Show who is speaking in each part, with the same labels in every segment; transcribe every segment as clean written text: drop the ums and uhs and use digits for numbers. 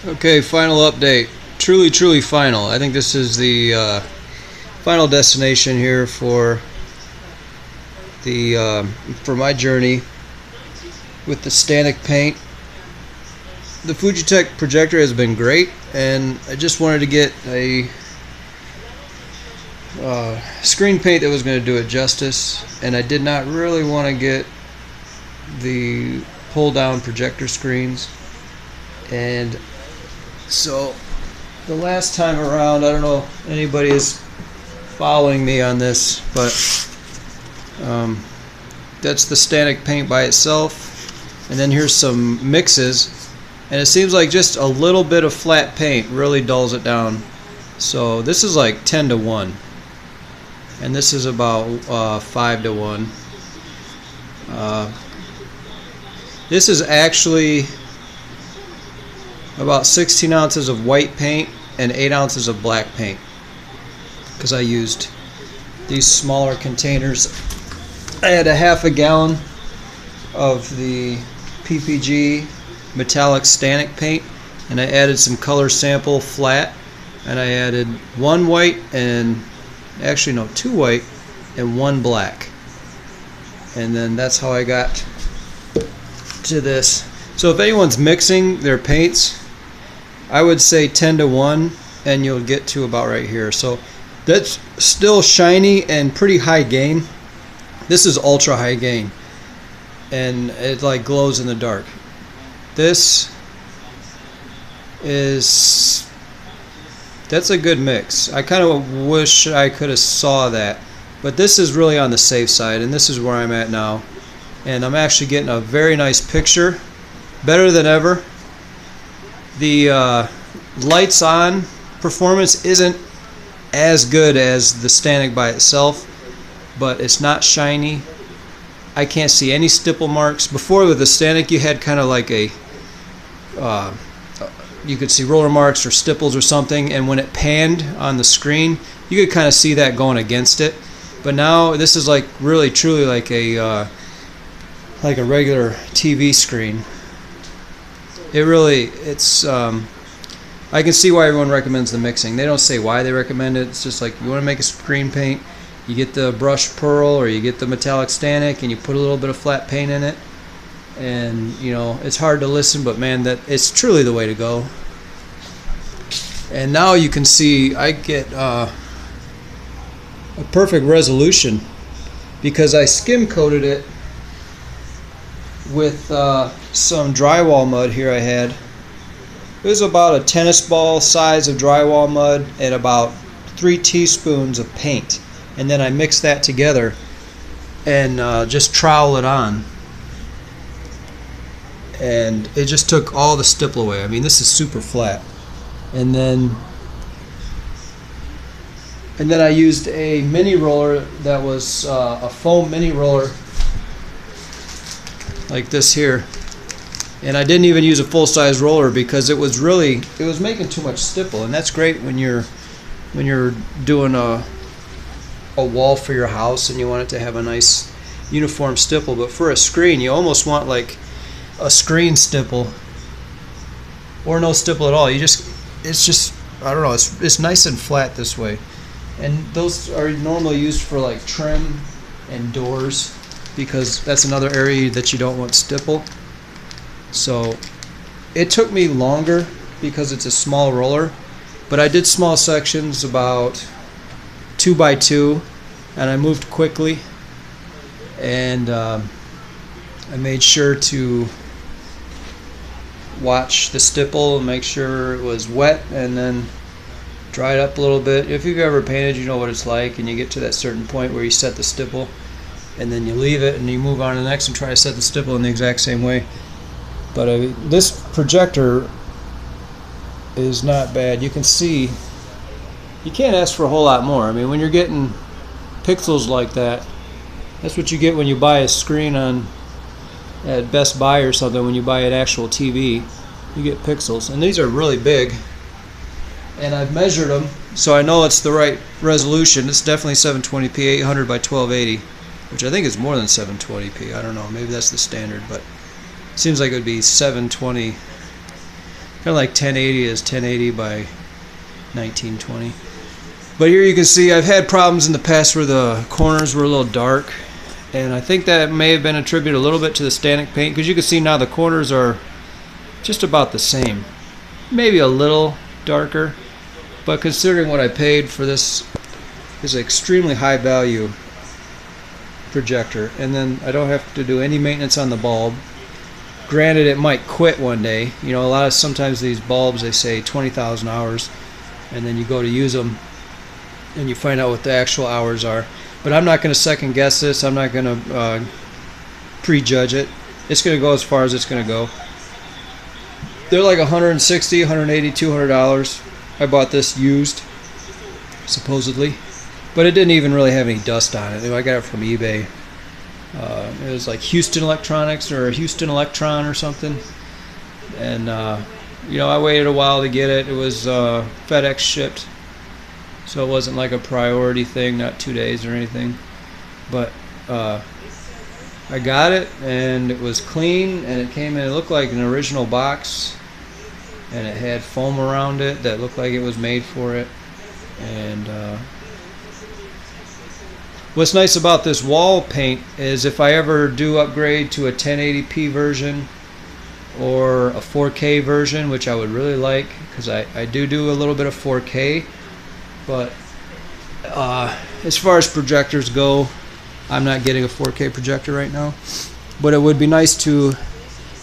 Speaker 1: Okay, final update. Truly final. I think this is the final destination here for my journey with the Stannic paint. The Fugetek projector has been great, and I just wanted to get a screen paint that was going to do it justice, and I did not really want to get the pull down projector screens. And so the last time around, I don't know if anybody is following me on this, but that's the Stannic paint by itself, and then here's some mixes, and it seems like just a little bit of flat paint really dulls it down. So this is like 10 to 1, and this is about 5 to 1. This is actually about 16 ounces of white paint and 8 ounces of black paint, because I used these smaller containers. I had a half a gallon of the PPG Metallic Stannic paint, and I added some color sample flat, and I added one white and actually no, 2 white and 1 black, and then that's how I got to this. So if anyone's mixing their paints, I would say 10 to 1, and you'll get to about right here. So that's still shiny and pretty high gain. This is ultra high gain, and it like glows in the dark. That's a good mix. I kind of wish I could have saw that, but this is really on the safe side, and this is where I'm at now, and I'm actually getting a very nice picture, better than ever. The lights on performance isn't as good as the Stannic by itself, but it's not shiny. I can't see any stipple marks. Before with the Stannic, you had kind of like a you could see roller marks or stipples or something, and when it panned on the screen, you could kind of see that going against it. But now this is like really truly like a regular TV screen. It's I can see why everyone recommends the mixing. They don't say why they recommend it. It's just like, you want to make a screen paint, you get the brushed pearl or you get the metallic Stannic, and you put a little bit of flat paint in it, and you know, it's hard to listen, but man, that it's truly the way to go. And now you can see I get a perfect resolution because I skim coated it with some drywall mud here I had. It was about a tennis ball size of drywall mud and about 3 teaspoons of paint, and then I mixed that together and just trowel it on, and it just took all the stipple away. I mean, this is super flat. And then I used a mini roller that was a foam mini roller like this here, and I didn't even use a full-size roller because it was making too much stipple, and that's great when you're doing a wall for your house and you want it to have a nice uniform stipple. But for a screen, you almost want like a screen stipple or no stipple at all. It's just I don't know, it's nice and flat this way. And those are normally used for like trim and doors, because that's another area that you don't want stipple. So it took me longer because it's a small roller, but I did small sections about 2 by 2, and I moved quickly, and I made sure to watch the stipple and make sure it was wet, and then dry it up a little bit. If you've ever painted, you know what it's like, and you get to that certain point where you set the stipple and then you leave it and you move on to the next and try to set the stipple in the exact same way. But this projector is not bad. You can see, you can't ask for a whole lot more. I mean, when you're getting pixels like that, that's what you get when you buy a screen at Best Buy or something. When you buy an actual TV, you get pixels, and these are really big, and I've measured them, so I know it's the right resolution. It's definitely 720p, 800 by 1280, which I think is more than 720p. I don't know, maybe that's the standard, but it seems like it would be 720 Kind of like 1080 is 1080 by 1920. But here you can see I've had problems in the past where the corners were a little dark, and I think that may have been attributed a little bit to the Stannic paint, because you can see now the corners are just about the same, maybe a little darker, but considering what I paid for this is an extremely high value projector, and then I don't have to do any maintenance on the bulb. Granted, it might quit one day. You know, sometimes these bulbs, they say 20,000 hours, and then you go to use them and you find out what the actual hours are. But I'm not going to second guess this. I'm not going to prejudge it. It's going to go as far as it's going to go. They're like $160, $180, $200. I bought this used, supposedly, but it didn't even really have any dust on it. I got it from eBay. It was like Houston Electronics or Houston Electron or something, and you know, I waited a while to get it. It was FedEx shipped, so it wasn't like a priority thing, not 2 days or anything, but I got it, and it was clean, and it came in, it looked like an original box, and it had foam around it that looked like it was made for it. And what's nice about this wall paint is if I ever do upgrade to a 1080p version or a 4K version, which I would really like, because I do a little bit of 4K, but as far as projectors go, I'm not getting a 4K projector right now. But it would be nice to,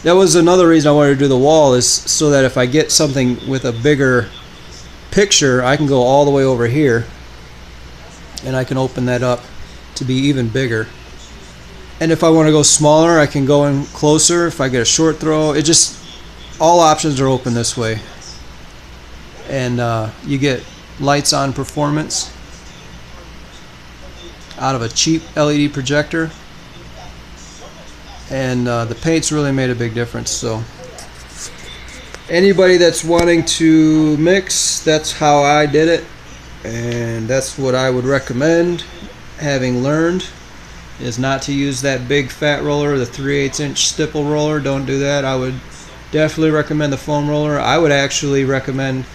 Speaker 1: that was another reason I wanted to do the wall, is so that if I get something with a bigger picture, I can go all the way over here and I can open that up to be even bigger. And if I want to go smaller, I can go in closer. If I get a short throw, it just, all options are open this way. And you get lights on performance out of a cheap LED projector, and the paint's really made a big difference. So anybody that's wanting to mix, that's how I did it, and that's what I would recommend. Having learned, is not to use that big fat roller, the 3/8 inch stipple roller. Don't do that. I would definitely recommend the foam roller. I would actually recommend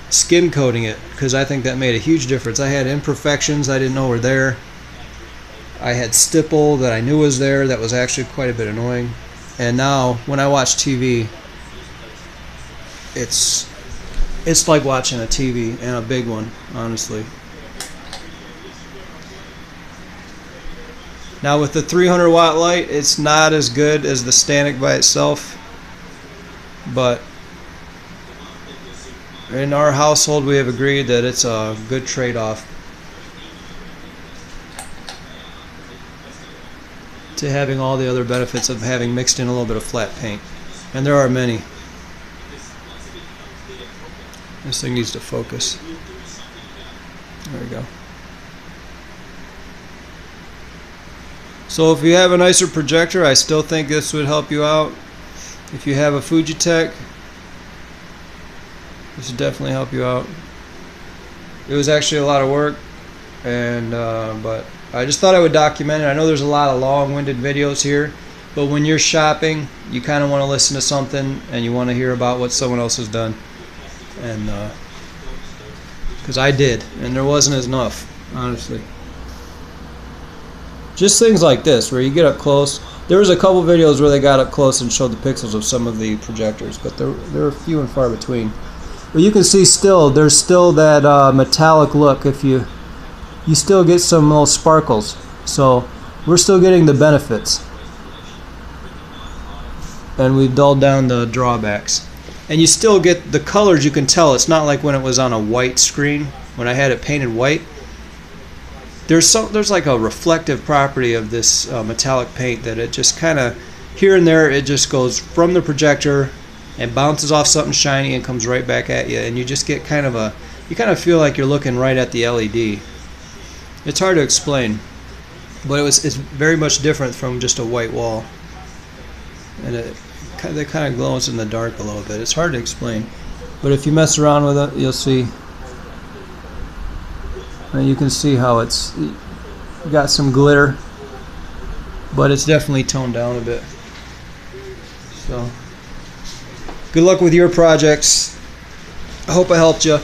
Speaker 1: skin coating it, because I think that made a huge difference. I had imperfections I didn't know were there. I had stipple that I knew was there that was actually quite a bit annoying. And now when I watch TV, it's like watching a TV, and a big one, honestly. Now with the 300 watt light, it's not as good as the Stannic by itself, but in our household we have agreed that it's a good trade-off to having all the other benefits of having mixed in a little bit of flat paint, and there are many. This thing needs to focus. There we go. So if you have a nicer projector, I still think this would help you out. If you have a Fugetek, this would definitely help you out. It was actually a lot of work, and but I just thought I would document it. I know there's a lot of long-winded videos here, but when you're shopping, you kind of want to listen to something, and you want to hear about what someone else has done. And because I did, and there wasn't enough, honestly. Just things like this, where you get up close. There was a couple videos where they got up close and showed the pixels of some of the projectors, but they're few and far between. But you can see there's still that metallic look. If you still get some little sparkles, so we're still getting the benefits, and we've dulled down the drawbacks. And you still get the colors. You can tell it's not like when it was on a white screen, when I had it painted white. There's like a reflective property of this metallic paint that it just kind of, here and there, it just goes from the projector and bounces off something shiny and comes right back at you, and you just get kind of you kind of feel like you're looking right at the LED. It's hard to explain, but it's very much different from just a white wall, and it kind of glows in the dark a little bit. It's hard to explain, but if you mess around with it, you'll see. And you can see how it's got some glitter, but it's definitely toned down a bit. So Good luck with your projects. I hope I helped you.